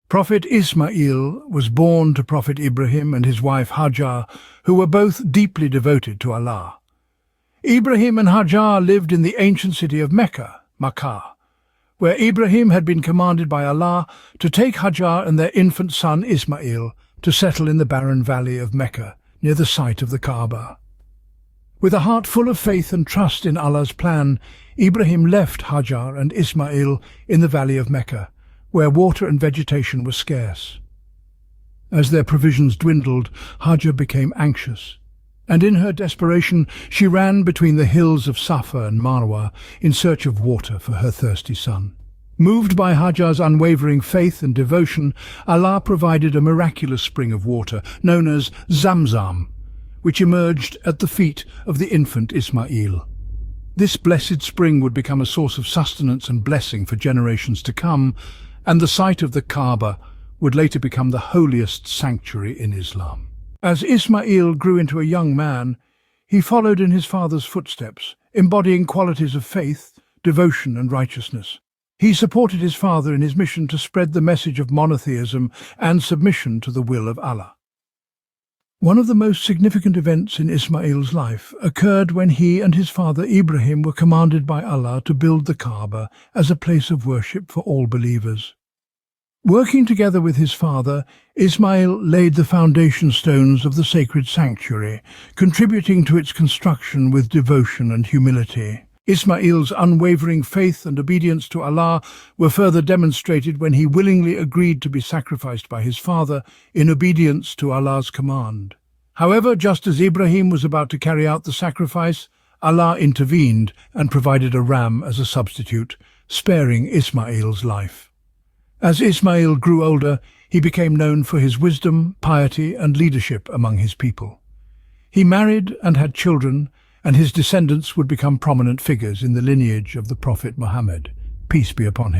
Prophet Ismaeel was born to Prophet Ibrahim and his wife Hajar, who were both deeply devoted to Allah. Ibrahim and Hajar lived in the ancient city of Mecca, Makkah, where Ibrahim had been commanded by Allah to take Hajar and their infant son Ismaeel to settle in the barren valley of Mecca, near the site of the Kaaba. With a heart full of faith and trust in Allah's plan, Ibrahim left Hajar and Ismaeel in the valley of Mecca, where water and vegetation were scarce. As their provisions dwindled, Hajar became anxious, and in her desperation she ran between the hills of Safa and Marwa in search of water for her thirsty son. Moved by Hajar's unwavering faith and devotion, Allah provided a miraculous spring of water known as Zamzam, which emerged at the feet of the infant Ismaeel. This blessed spring would become a source of sustenance and blessing for generations to come, and the site of the Kaaba would later become the holiest sanctuary in Islam. As Ismaeel grew into a young man, he followed in his father's footsteps, embodying qualities of faith, devotion and righteousness. He supported his father in his mission to spread the message of monotheism and submission to the will of Allah. One of the most significant events in Ismaeel's life occurred when he and his father Ibrahim were commanded by Allah to build the Kaaba as a place of worship for all believers. Working together with his father, Ismaeel laid the foundation stones of the sacred sanctuary, contributing to its construction with devotion and humility. Ismaeel's unwavering faith and obedience to Allah were further demonstrated when he willingly agreed to be sacrificed by his father in obedience to Allah's command. However, just as Ibrahim was about to carry out the sacrifice, Allah intervened and provided a ram as a substitute, sparing Ismaeel's life. As Ismaeel grew older, he became known for his wisdom, piety, and leadership among his people. He married and had children, and his descendants would become prominent figures in the lineage of the Prophet Muhammad, peace be upon him.